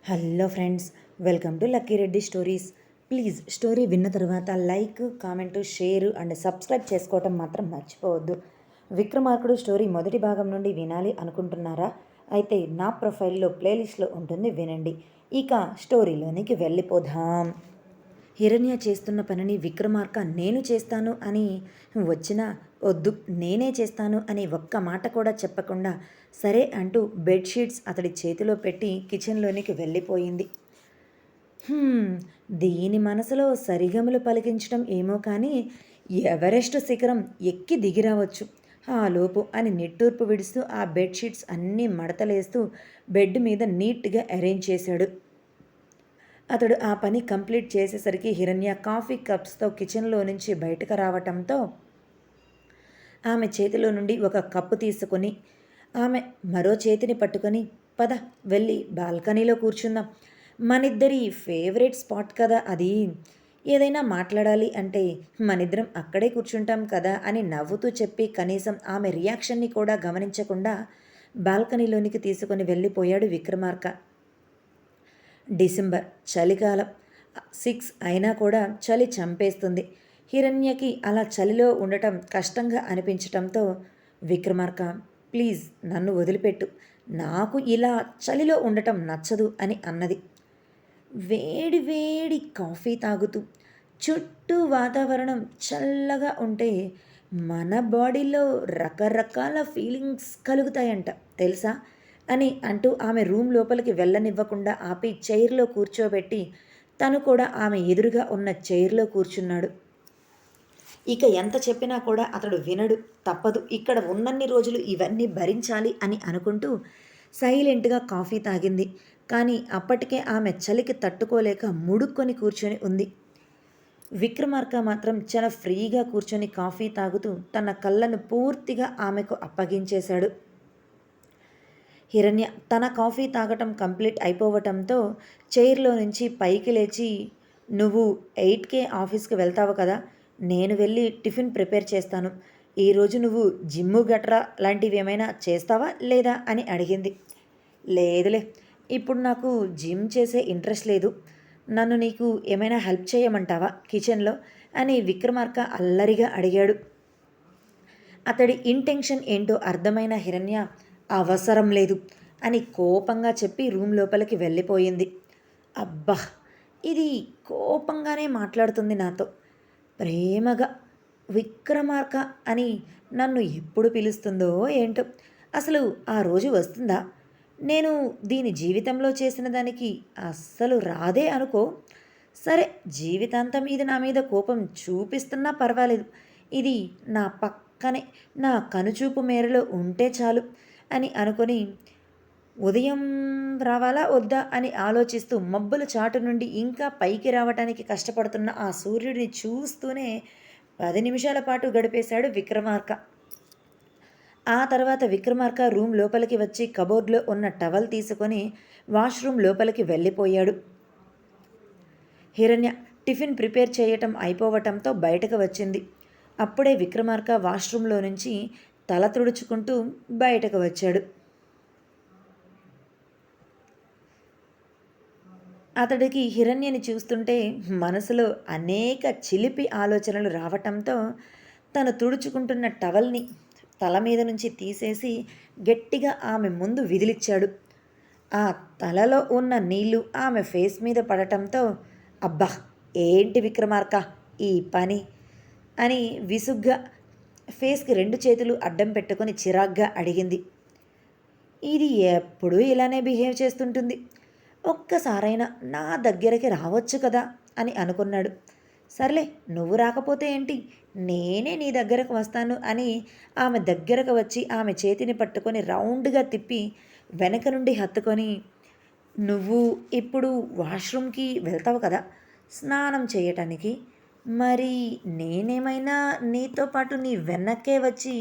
Hello friends, welcome to lucky Reddy stories. Please story విన్న తర్వాత like, comment, share and subscribe చేసుకోవటం మాత్రం మర్చిపోవద్దు. విక్రమార్కుడు స్టోరీ మొదటి భాగం నుండి వినాలి అనుకుంటున్నారా? అయితే నా ప్రొఫైల్లో ప్లేలిస్ట్లో ఉంటుంది, వినండి. ఇక స్టోరీలోనికి వెళ్ళిపోదాం. హిరణ్య చేస్తున్న పనిని విక్రమార్క నేను చేస్తాను అని వచ్చినా వద్దు నేనే చేస్తాను అని ఒక్క మాట కూడా చెప్పకుండా సరే అంటూ బెడ్షీట్స్ అతడి చేతిలో పెట్టి కిచెన్లోనికి వెళ్ళిపోయింది. దీని మనసులో సరిగమలు పలికించడం ఏమో కానీ ఎవరెస్ట్ శిఖరం ఎక్కి దిగిరావచ్చు ఆలోపు అని నిట్టూర్పు విడుస్తూ ఆ బెడ్షీట్స్ అన్నీ మడతలేస్తూ బెడ్ మీద నీట్గా అరేంజ్ చేశాడు. అతడు ఆ పని కంప్లీట్ చేసేసరికి హిరణ్య కాఫీ కప్స్తో కిచెన్లో నుంచి బయటకు రావటంతో ఆమె చేతిలో నుండి ఒక కప్పు తీసుకొని ఆమె మరో చేతిని పట్టుకొని పద వెళ్ళి బాల్కనీలో కూర్చుందాం, మనిద్దరి ఫేవరెట్ స్పాట్ కదా అది, ఏదైనా మాట్లాడాలి అంటే మనిద్దరం అక్కడే కూర్చుంటాం కదా అని నవ్వుతూ చెప్పి కనీసం ఆమె రియాక్షన్ని కూడా గమనించకుండా బాల్కనీలోనికి తీసుకొని వెళ్ళిపోయాడు విక్రమార్క. డిసెంబర్ చలికాలం 6 అయినా కూడా చలి చంపేస్తుంది. హిరణ్యకి అలా చలిలో ఉండటం కష్టంగా అనిపించటంతో విక్రమార్క ప్లీజ్ నన్ను వదిలిపెట్టు, నాకు ఇలా చలిలో ఉండటం నచ్చదు అని అన్నది. వేడి వేడి కాఫీ తాగుతూ చుట్టూ వాతావరణం చల్లగా ఉంటే మన బాడీలో రకరకాల ఫీలింగ్స్ కలుగుతాయంట తెలుసా అని అంటూ ఆమె రూమ్ లోపలికి వెళ్ళనివ్వకుండా ఆపి చైర్లో కూర్చోబెట్టి తను కూడా ఆమె ఎదురుగా ఉన్న చైర్లో కూర్చున్నాడు. ఇక ఎంత చెప్పినా కూడా అతడు వినడు, తప్పదు, ఇక్కడ ఉన్నన్ని రోజులు ఇవన్నీ భరించాలి అని అనుకుంటూ సైలెంట్గా కాఫీ తాగింది. కానీ అప్పటికే ఆమె చలికి తట్టుకోలేక ముడుక్కొని కూర్చొని ఉంది. విక్రమార్క మాత్రం చాలా ఫ్రీగా కూర్చొని కాఫీ తాగుతూ తన కళ్ళను పూర్తిగా ఆమెకు అప్పగించేశాడు. హిరణ్య తన కాఫీ తాగటం కంప్లీట్ అయిపోవటంతో చైర్లో నుంచి పైకి లేచి నువ్వు 8కే ఆఫీస్కి వెళ్తావు కదా, నేను వెళ్ళి టిఫిన్ ప్రిపేర్ చేస్తాను, ఈరోజు నువ్వు జిమ్ము గట్రా లాంటివి ఏమైనా చేస్తావా లేదా అని అడిగింది. లేదులే, ఇప్పుడు నాకు జిమ్ చేసే ఇంట్రెస్ట్ లేదు, నన్ను నీకు ఏమైనా హెల్ప్ చేయమంటావా కిచెన్లో అని విక్రమార్క అల్లరిగా అడిగాడు. అతడి ఇంటెన్షన్ ఏంటో అర్థమైన హిరణ్య అవసరం లేదు అని కోపంగా చెప్పి రూమ్ లోపలికి వెళ్ళిపోయింది. అబ్బా, ఇది కోపంగానే మాట్లాడుతుంది నాతో, ప్రేమగా విక్రమార్క అని నన్ను ఎప్పుడు పిలుస్తుందో ఏంటో, అసలు ఆ రోజు వస్తుందా? నేను దీని జీవితంలో చేసిన దానికి అస్సలు రాదే అనుకో. సరే, జీవితాంతం ఇది నా మీద కోపం చూపిస్తున్నా పర్వాలేదు, ఇది నా పక్కనే నా కనుచూపు మేరలో ఉంటే చాలు అని అనుకొని ఉదయం రావాలా వద్దా అని ఆలోచిస్తూ మబ్బుల చాటు నుండి ఇంకా పైకి రావటానికి కష్టపడుతున్న ఆ సూర్యుడిని చూస్తూనే 10 నిమిషాల పాటు గడిపేశాడు విక్రమార్క. ఆ తర్వాత విక్రమార్క రూమ్ లోపలికి వచ్చి కబోర్డ్లో ఉన్న టవల్ తీసుకొని వాష్రూమ్ లోపలికి వెళ్ళిపోయాడు. హిరణ్య టిఫిన్ ప్రిపేర్ చేయటం అయిపోవటంతో బయటకు వచ్చింది. అప్పుడే విక్రమార్క వాష్రూమ్లో నుంచి తల తుడుచుకుంటూ బయటకు వచ్చాడు. అతడికి హిరణ్యని చూస్తుంటే మనసులో అనేక చిలిపి ఆలోచనలు రావటంతో తను తుడుచుకుంటున్న టవల్ని తల మీద నుంచి తీసేసి గట్టిగా ఆమె ముందు విదిలిచ్చాడు. ఆ తలలో ఉన్న నీళ్లు ఆమె ఫేస్ మీద పడటంతో అబ్బా, ఏంటి విక్రమార్క ఈ పని అని విసుగ్గా ఫేస్కి 2 చేతులు అడ్డం పెట్టుకొని చిరాగ్గా అడిగింది. ఇది ఎప్పుడూ ఇలానే బిహేవ్ చేస్తుంటుంది, ఒక్కసారైనా నా దగ్గరికి రావచ్చు కదా అని అనుకున్నాడు. సర్లే, నువ్వు రాకపోతే ఏంటి, నేనే నీ దగ్గరకు వస్తాను అని ఆమె దగ్గరకు వచ్చి ఆమె చేతిని పట్టుకొని రౌండ్గా తిప్పి వెనక నుండి హత్తుకొని నువ్వు ఇప్పుడు వాష్రూమ్కి వెళ్తావు కదా స్నానం చేయటానికి, మరి నేనేమైనా నీతో పాటు నీ వెనక్కే వచ్చి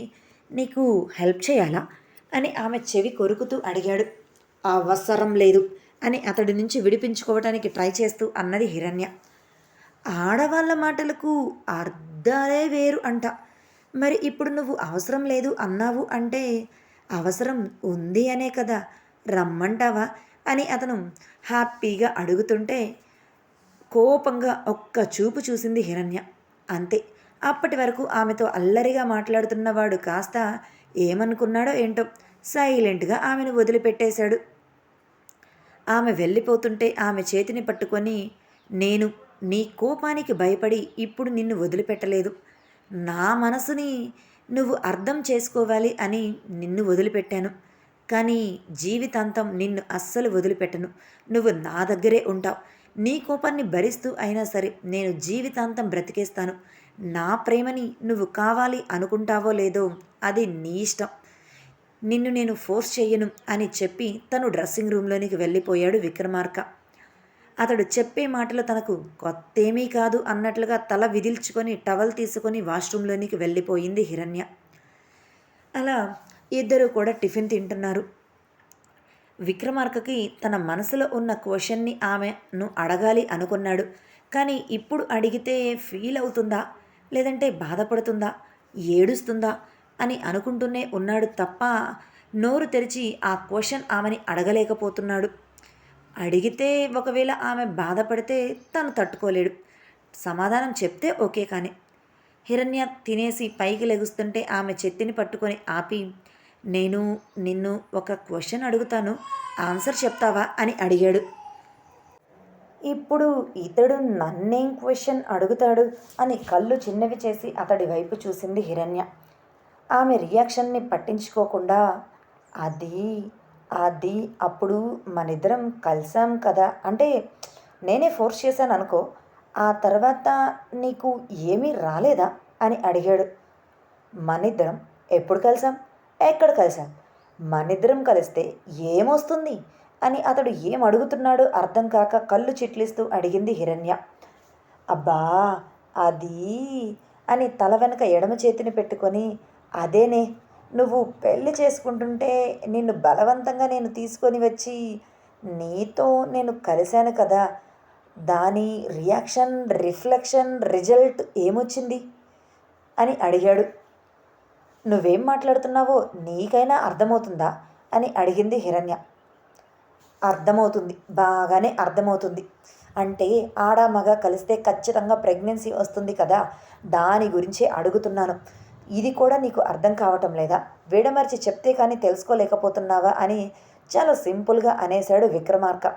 నీకు హెల్ప్ చేయాలా అని ఆమె చెవి కొరుకుతూ అడిగాడు. అవసరం లేదు అని అతడి నుంచి విడిపించుకోవటానికి ట్రై చేస్తూ అన్నది హిరణ్య. ఆడవాళ్ళ మాటలకు అర్థాలే వేరు అంట, మరి ఇప్పుడు నువ్వు అవసరం లేదు అన్నావు అంటే అవసరం ఉంది అనే కదా, రమ్మంటావా అని అతను హ్యాపీగా అడుగుతుంటే కోపంగా ఒక్క చూపు చూసింది హిరణ్య. అంతే. అప్పటి వరకు ఆమెతో అల్లరిగా మాట్లాడుతున్నవాడు కాస్త ఏమనుకున్నాడో ఏంటో సైలెంట్గా ఆమెను వదిలిపెట్టేశాడు. ఆమె వెళ్ళిపోతుంటే ఆమె చేతిని పట్టుకొని, నేను నీ కోపానికి భయపడి ఇప్పుడు నిన్ను వదిలిపెట్టలేదు. నా మనసుని నువ్వు అర్థం చేసుకోవాలి అని నిన్ను వదిలిపెట్టాను. కానీ జీవితాంతం నిన్ను అస్సలు వదిలిపెట్టను. నువ్వు నా దగ్గరే ఉంటావు. నీ కోపాన్ని భరిస్తూ అయినా సరే నేను జీవితాంతం బ్రతికేస్తాను. నా ప్రేమని నువ్వు కావాలి అనుకుంటావో లేదో అది నీ ఇష్టం. నిన్ను నేను ఫోర్స్ చెయ్యను అని చెప్పి తను డ్రెస్సింగ్ రూమ్లోనికి వెళ్ళిపోయాడు విక్రమార్క. అతడు చెప్పే మాటలు తనకు కొత్తేమీ కాదు అన్నట్లుగా తల విదిల్చుకొని టవల్ తీసుకొని వాష్రూమ్లోనికి వెళ్ళిపోయింది హిరణ్య. అలా ఇద్దరు కూడా టిఫిన్ తింటున్నారు. విక్రమార్కకి తన మనసులో ఉన్న క్వశ్చన్ని ఆమెను అడగాలి అనుకున్నాడు. కానీ ఇప్పుడు అడిగితే ఫీల్ అవుతుందా, లేదంటే బాధపడుతుందా, ఏడుస్తుందా అని అనుకుంటూనే ఉన్నాడు తప్ప నోరు తెరిచి ఆ క్వశ్చన్ ఆమెని అడగలేకపోతున్నాడు. అడిగితే ఒకవేళ ఆమె బాధపడితే తను తట్టుకోలేడు. సమాధానం చెప్తే ఓకే. కానీ హిరణ్య తినేసి పైకి లెగుస్తుంటే ఆమె చేతిని పట్టుకొని ఆపి, నేను నిన్ను ఒక క్వశ్చన్ అడుగుతాను, ఆన్సర్ చెప్తావా అని అడిగాడు. ఇప్పుడు ఇతడు నన్నేం క్వశ్చన్ అడుగుతాడు అని కళ్ళు చిన్నవి చేసి అతడి వైపు చూసింది హిరణ్య. ఆమె రియాక్షన్ని పట్టించుకోకుండా, అది అది అప్పుడు మనిద్దరం కలిసాం కదా, అంటే నేనే ఫోర్స్ చేశాను అనుకో, ఆ తర్వాత నీకు ఏమీ రాలేదా అని అడిగాడు. మనిద్దరం ఎప్పుడు కలిసాం, ఎక్కడ కలిసాం, మనిద్దరం కలిస్తే ఏమొస్తుంది అని అతడు ఏం అడుగుతున్నాడో అర్థం కాక కళ్ళు చిట్లిస్తూ అడిగింది హిరణ్య. అబ్బా అది అని తల వెనక ఎడమ చేతిని పెట్టుకొని, అదేనే నువ్వు పెళ్లి చేసుకుంటుంటే నిన్ను బలవంతంగా నేను తీసుకొని వచ్చి నీతో నేను కలిశాను కదా, దాని రియాక్షన్, రిఫ్లెక్షన్, రిజల్ట్ ఏమొచ్చింది అని అడిగాడు. నువ్వేం మాట్లాడుతున్నావో నీకైనా అర్థమవుతుందా అని అడిగింది హిరణ్య. అర్థమవుతుంది, బాగానే అర్థమవుతుంది. అంటే ఆడ మగ కలిస్తే ఖచ్చితంగా ప్రెగ్నెన్సీ వస్తుంది కదా, దాని గురించి అడుగుతున్నాను. ఇది కూడా నీకు అర్థం కావటం లేదా, విడమర్చి చెప్తే కానీ తెలుసుకోలేకపోతున్నావా అని చాలా సింపుల్గా అనేశాడు విక్రమార్క.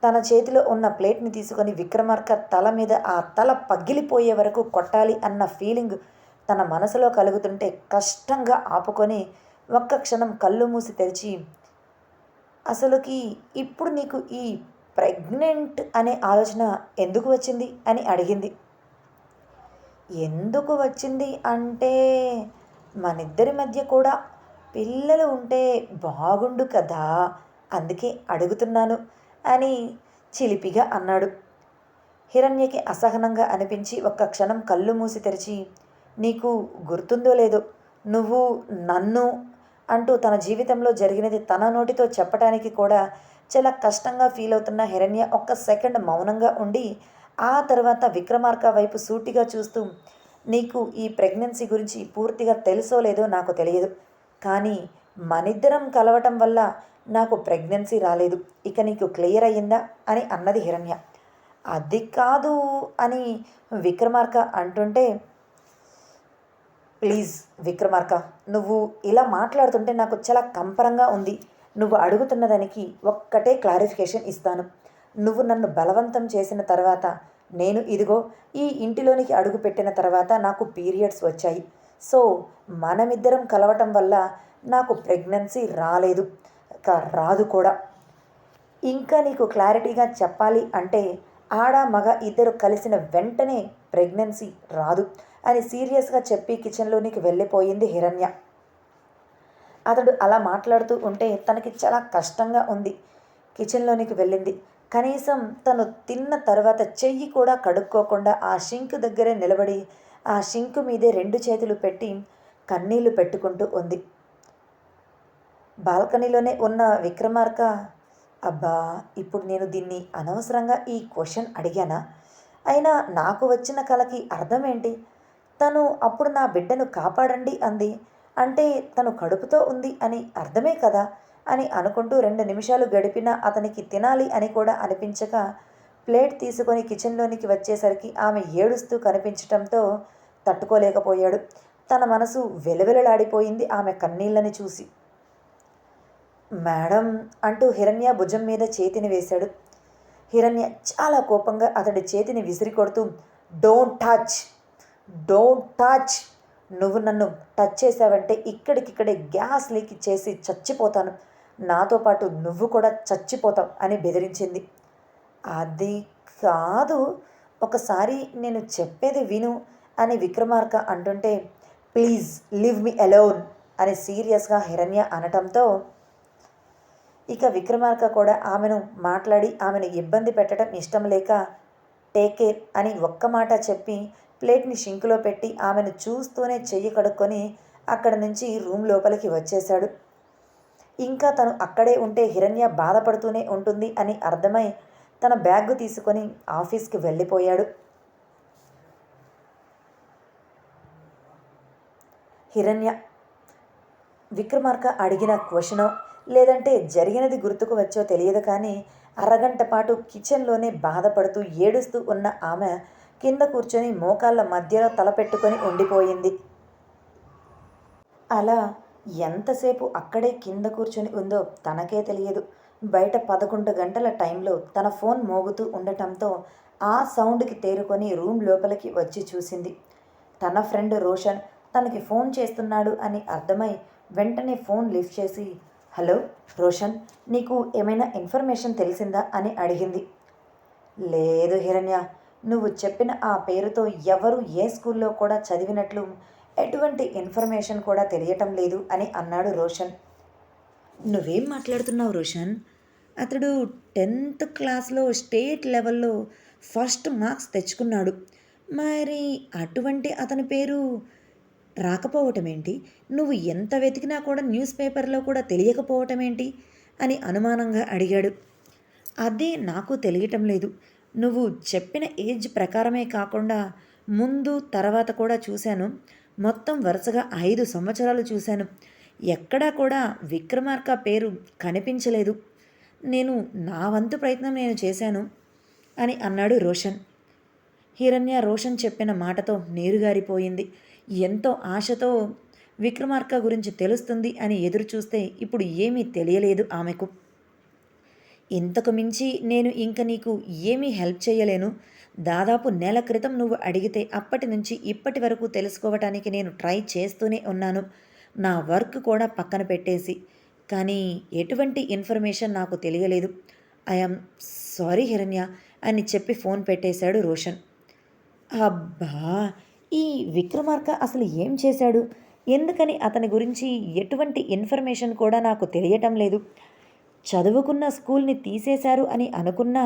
తన చేతిలో ఉన్న ప్లేట్ని తీసుకొని విక్రమార్క తల మీద ఆ తల పగిలిపోయే వరకు కొట్టాలి అన్న ఫీలింగ్ తన మనసులో కలుగుతుంటే కష్టంగా ఆపుకొని ఒక్క క్షణం కళ్ళు మూసి తెరిచి, అసలుకి ఇప్పుడు నీకు ఈ ప్రెగ్నెంట్ అనే ఆలోచన ఎందుకు వచ్చింది అని అడిగింది. ఎందుకు వచ్చింది అంటే, మనిద్దరి మధ్య కూడా పిల్లలు ఉంటే బాగుండు కదా, అందుకే అడుగుతున్నాను అని చిలిపిగా అన్నాడు. హిరణ్యకి అసహనంగా అనిపించి ఒక్క క్షణం కళ్ళు మూసి తెరిచి, నీకు గుర్తుందో లేదో, నువ్వు నన్ను అంటూ తన జీవితంలో జరిగినది తన నోటితో చెప్పటానికి కూడా చాలా కష్టంగా ఫీల్ అవుతున్న హిరణ్య ఒక్క సెకండ్ మౌనంగా ఉండి ఆ తర్వాత విక్రమార్క వైపు సూటిగా చూస్తూ, నీకు ఈ ప్రెగ్నెన్సీ గురించి పూర్తిగా తెలుసో లేదో నాకు తెలియదు, కానీ మనిద్దరం కలవటం వల్ల నాకు ప్రెగ్నెన్సీ రాలేదు, ఇక నీకు క్లియర్ అయ్యిందా అని అన్నది హిరణ్య. అది కాదు అని విక్రమార్క అంటుంటే, ప్లీజ్ విక్రమార్క, నువ్వు ఇలా మాట్లాడుతుంటే నాకు చాలా కంపరంగా ఉంది. నువ్వు అడుగుతున్న దానికి ఒక్కటే క్లారిఫికేషన్ ఇస్తాను. నువ్వు నన్ను బలవంతం చేసిన తర్వాత నేను ఇదిగో ఈ ఇంటిలోనికి అడుగు పెట్టిన తర్వాత నాకు పీరియడ్స్ వచ్చాయి. సో మనమిద్దరం కలవటం వల్ల నాకు ప్రెగ్నెన్సీ రాలేదు, రాదు కూడా. ఇంకా నీకు క్లారిటీగా చెప్పాలి అంటే ఆడ మగ ఇద్దరు కలిసిన వెంటనే ప్రెగ్నెన్సీ రాదు అని సీరియస్గా చెప్పి కిచెన్లోనికి వెళ్ళిపోయింది హిరణ్య. అతడు అలా మాట్లాడుతూ ఉంటే తనకి చాలా కష్టంగా ఉంది. కిచెన్లోనికి వెళ్ళింది. కనీసం తను తిన్న తర్వాత చెయ్యి కూడా కడుక్కోకుండా ఆ షింక్ దగ్గరే నిలబడి ఆ షింక్ మీదే రెండు చేతులు పెట్టి కన్నీళ్లు పెట్టుకుంటూ ఉంది. బాల్కనీలోనే ఉన్న విక్రమార్క, అబ్బా ఇప్పుడు నేను దీన్ని అనవసరంగా ఈ క్వశ్చన్ అడిగానా, అయినా నాకు వచ్చిన కలకి అర్థం ఏంటి, తను అప్పుడు నా బిడ్డను కాపాడండి అంది అంటే తను కడుపుతో ఉంది అని అర్థమే కదా, అని అనుకుంటూ 2 నిమిషాలు గడిపినా అతనికి తినాలి అని కూడా అనిపించక ప్లేట్ తీసుకొని కిచెన్లోనికి వచ్చేసరికి ఆమె ఏడుస్తూ కనిపించటంతో తట్టుకోలేకపోయాడు. తన మనసు వెలవెలలాడిపోయింది ఆమె కన్నీళ్ళని చూసి. మేడం అంటూ హిరణ్య భుజం మీద చేతిని వేశాడు. హిరణ్య చాలా కోపంగా అతడి చేతిని విసిరి కొడుతూ, డోంట్ టచ్, డోంట్ టచ్, నువ్వు నన్ను టచ్ చేసావంటే ఇక్కడికిక్కడే గ్యాస్ లీక్ చేసి చచ్చిపోతాను, నాతో పాటు నువ్వు కూడా చచ్చిపోతావు అని బెదిరించింది. అది కాదు, ఒకసారి నేను చెప్పేది విను అని విక్రమార్క అంటుంటే, ప్లీజ్ లీవ్ మీ అలోన్ అని సీరియస్గా హిరణ్య అనటంతో ఇక విక్రమార్క కూడా ఆమెను ఇబ్బంది పెట్టడం ఇష్టం లేక టేక్ కేర్ అని ఒక్క మాట చెప్పి ప్లేట్ని షింకులో పెట్టి ఆమెను చూస్తూనే చెయ్యి కడుక్కొని అక్కడి నుంచి రూమ్ లోపలికి వచ్చేశాడు. ఇంకా తను అక్కడే ఉంటే హిరణ్య బాధపడుతూనే ఉంటుంది అని అర్థమై తన బ్యాగ్ తీసుకొని ఆఫీస్కి వెళ్ళిపోయాడు. హిరణ్య విక్రమార్క అడిగిన క్వశ్చనో లేదంటే జరిగినది గుర్తుకు వచ్చో తెలియదు కానీ అరగంట పాటు కిచెన్లోనే బాధపడుతూ ఏడుస్తూ ఉన్న ఆమె కింద కూర్చొని మోకాళ్ళ మధ్యలో తలపెట్టుకొని ఉండిపోయింది. అలా ఎంతసేపు అక్కడే కింద కూర్చొని ఉందో తనకే తెలియదు. బయట 11 గంటల టైంలో తన ఫోన్ మోగుతూ ఉండటంతో ఆ సౌండ్కి తేరుకొని రూమ్ లోపలికి వచ్చి చూసింది. తన ఫ్రెండ్ రోషన్ తనకి ఫోన్ చేస్తున్నాడు అని అర్థమై వెంటనే ఫోన్ లిఫ్ట్ చేసి, హలో రోషన్, నీకు ఏమైనా ఇన్ఫర్మేషన్ తెలిసిందా అని అడిగింది. లేదు హిరణ్య, నువ్వు చెప్పిన ఆ పేరుతో ఎవరు ఏ స్కూల్లో కూడా చదివినట్లు ఎటువంటి ఇన్ఫర్మేషన్ కూడా తెలియటం లేదు అని అన్నాడు రోషన్. నువ్వేం మాట్లాడుతున్నావు రోషన్? అతడు 10th క్లాస్లో స్టేట్ లెవెల్లో ఫస్ట్ మార్క్స్ తెచ్చుకున్నాడు. మరి అటువంటి అతని పేరు రాకపోవటం ఏంటి? నువ్వు ఎంత వెతికినా కూడా న్యూస్ పేపర్లో కూడా తెలియకపోవటం ఏంటి అని అనుమానంగా అడిగాడు. అదే నాకు తెలియటం లేదు. నువ్వు చెప్పిన ఏజ్ ప్రకారమే కాకుండా ముందు తర్వాత కూడా చూశాను. మొత్తం వరుసగా 5 సంవత్సరాలు చూశాను. ఎక్కడా కూడా విక్రమార్క పేరు కనిపించలేదు. నేను నా వంతు ప్రయత్నం నేను చేశాను అని అన్నాడు రోషన్. హిరణ్య రోషన్ చెప్పిన మాటతో నీరుగారిపోయింది. ఎంతో ఆశతో విక్రమార్క గురించి తెలుస్తుంది అని ఎదురు చూస్తే ఇప్పుడు ఏమీ తెలియలేదు ఆమెకు. ఇంతకు మించి నేను ఇంక నీకు ఏమీ హెల్ప్ చేయలేను. దాదాపు నెల క్రితం నువ్వు అడిగితే అప్పటి నుంచి ఇప్పటి వరకు తెలుసుకోవటానికి నేను ట్రై చేస్తూనే ఉన్నాను, నా వర్క్ కూడా పక్కన పెట్టేసి. కానీ ఎటువంటి ఇన్ఫర్మేషన్ నాకు తెలియలేదు. ఐఎమ్ సారీ హిరణ్య అని చెప్పి ఫోన్ పెట్టేశాడు రోషన్. అబ్బా, ఈ విక్రమార్క అసలు ఏం చేశాడు? ఎందుకని అతని గురించి ఎటువంటి ఇన్ఫర్మేషన్ కూడా నాకు తెలియటం లేదు? చదువుకున్న స్కూల్ని తీసేశారు అని అనుకున్నా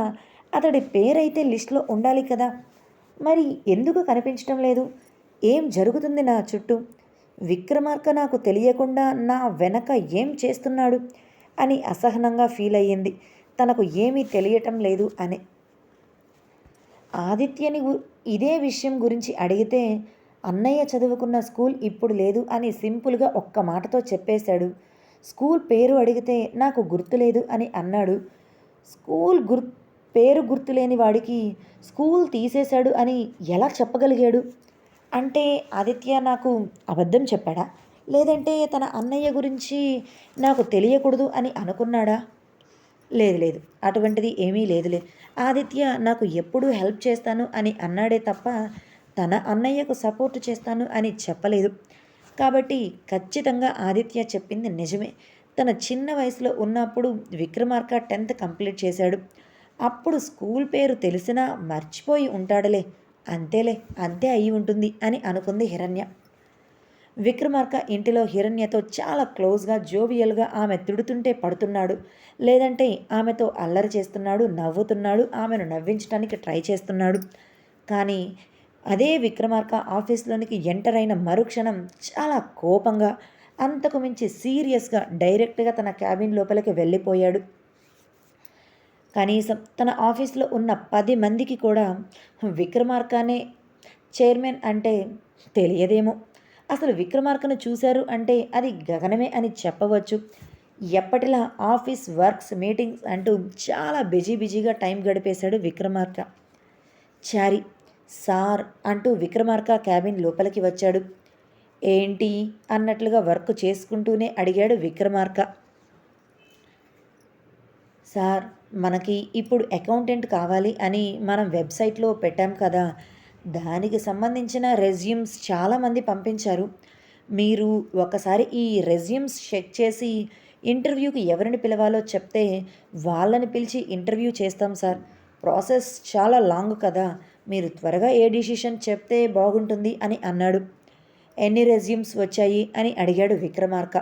అతడి పేరైతే లిస్టులో ఉండాలి కదా. మరి ఎందుకు కనిపించటం లేదు? ఏం జరుగుతుంది నా చుట్టూ? విక్రమార్క నాకు తెలియకుండా నా వెనక ఏం చేస్తున్నాడు అని అసహనంగా ఫీల్ అయ్యింది, తనకు ఏమీ తెలియటం లేదు అని. ఆదిత్యని ఇదే విషయం గురించి అడిగితే అన్నయ్య చదువుకున్న స్కూల్ ఇప్పుడు లేదు అని సింపుల్గా ఒక్క మాటతో చెప్పేశాడు. స్కూల్ పేరు అడిగితే నాకు గుర్తులేదు అని అన్నాడు. స్కూల్ పేరు గుర్తులేని వాడికి స్కూల్ తీసేశాడు అని ఎలా చెప్పగలిగాడు? అంటే ఆదిత్య నాకు అబద్ధం చెప్పాడా? లేదంటే తన అన్నయ్య గురించి నాకు తెలియకూడదు అని అనుకున్నాడా? లేదు, అటువంటిది ఏమీ లేదులే. ఆదిత్య నాకు ఎప్పుడూ హెల్ప్ చేస్తాను అని అన్నాడే తప్ప తన అన్నయ్యకు సపోర్ట్ చేస్తాను అని చెప్పలేదు. కాబట్టి ఖచ్చితంగా ఆదిత్య చెప్పింది నిజమే. తన చిన్న వయసులో ఉన్నప్పుడు విక్రమార్క 10th కంప్లీట్ చేశాడు. అప్పుడు స్కూల్ పేరు తెలిసినా మర్చిపోయి ఉంటాడులే, అంతే అయి ఉంటుంది అని అనుకుంది హిరణ్య. విక్రమార్క ఇంటిలో హిరణ్యతో చాలా క్లోజ్గా జోవియల్గా ఆమె తిడుతుంటే పడుతున్నాడు, లేదంటే ఆమెతో అల్లరి చేస్తున్నాడు, నవ్వుతున్నాడు, ఆమెను నవ్వించడానికి ట్రై చేస్తున్నాడు. కానీ అదే విక్రమార్క ఆఫీస్లోనికి ఎంటర్ అయిన మరుక్షణం చాలా కోపంగా, అంతకు మించి సీరియస్గా డైరెక్ట్గా తన క్యాబిన్ లోపలికి వెళ్ళిపోయాడు. కనీసం తన ఆఫీస్లో ఉన్న 10 మందికి కూడా విక్రమార్కనే చైర్మన్ అంటే తెలియదేమో. అసలు విక్రమార్కను చూశారు అంటే అది గగనమే అని చెప్పవచ్చు. ఎప్పటిలా ఆఫీస్ వర్క్స్ మీటింగ్స్ అంటూ చాలా బిజీగా టైం గడిపేశాడు విక్రమార్క. చారి సార్ అంటూ విక్రమార్క క్యాబిన్ లోపలికి వచ్చాడు. ఏంటి అన్నట్లుగా వర్క్ చేసుకుంటూనే అడిగాడు విక్రమార్క. సార్, మనకి ఇప్పుడు అకౌంటెంట్ కావాలి అని మనం వెబ్సైట్లో పెట్టాం కదా, దానికి సంబంధించిన రెజ్యూమ్స్ చాలామంది పంపించారు. మీరు ఒకసారి ఈ రెజ్యూమ్స్ చెక్ చేసి ఇంటర్వ్యూకి ఎవరిని పిలవాలో చెప్తే వాళ్ళని పిలిచి ఇంటర్వ్యూ చేస్తాం సార్. ప్రాసెస్ చాలా లాంగ్ కదా, మీరు త్వరగా ఏ డిసిషన్ చెప్తే బాగుంటుంది అని అన్నాడు. ఎన్ని రెజ్యూమ్స్ వచ్చాయి అని అడిగాడు విక్రమార్క.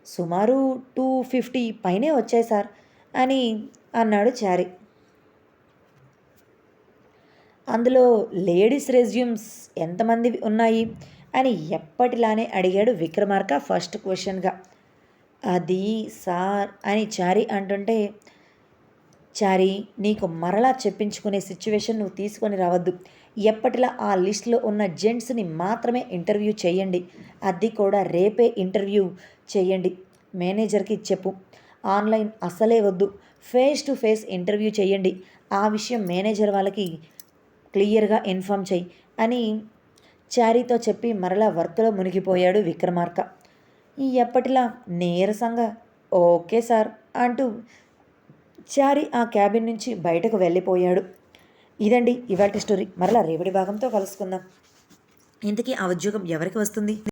సుమారు 250 పైనే వచ్చాయి సార్ అని అన్నాడు చారి. అందులో లేడీస్ రెజ్యూమ్స్ ఎంతమందివి ఉన్నాయి అని ఎప్పటిలానే అడిగాడు విక్రమార్క ఫస్ట్ క్వశ్చన్గా. అది సార్ అని చారి అంటుంటే, చారి, నీకు మరలా చెప్పించుకునే సిచ్యువేషన్ నువ్వు తీసుకొని రావద్దు. ఎప్పటిలా ఆ లిస్ట్లో ఉన్న జెంట్స్ని మాత్రమే ఇంటర్వ్యూ చేయండి. అది కూడా రేపే ఇంటర్వ్యూ చేయండి. మేనేజర్కి చెప్పు. ఆన్లైన్ అసలే వద్దు, ఫేస్ టు ఫేస్ ఇంటర్వ్యూ చేయండి. ఆ విషయం మేనేజర్ వాళ్ళకి క్లియర్గా ఇన్ఫామ్ చెయ్యి అని చారీతో చెప్పి మరలా వర్క్లో మునిగిపోయాడు విక్రమార్క. ఎప్పటిలా నీరసంగా ఓకే సార్ అంటూ చారి ఆ క్యాబిన్ నుంచి బయటకు వెళ్ళిపోయాడు. ఇదండి ఇవాల్టి స్టోరీ. మరలా రేపటి భాగంతో కలుసుకుందాం. ఇంతకీ ఆ ఉద్యోగం ఎవరికి వస్తుంది?